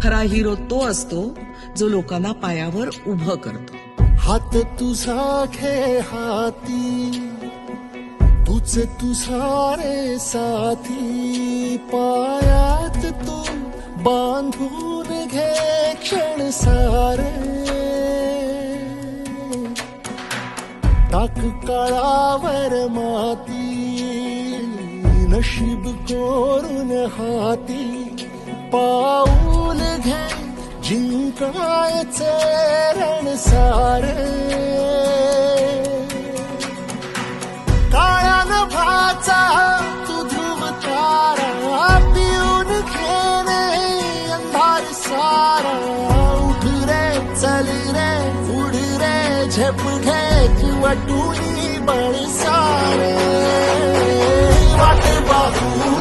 खरा हिरो तो असतो जो लोकांना पायावर उभं करतो. हात तुझा घे हाती, तुझ तुझा रे साथी, पायात तू बांधून घे क्षण सारे. टाक काळावर माती, नशीब कोरून हाती, पाऊल घे जिंकायचे रण सारे. काळ्या नभाचा तू ध्रुव तारा, पिऊन घेणे अंधार सारा. उठ रे चल रे उड रे, झेप घे किंवा टुनी बळ सारे. वाट पाहू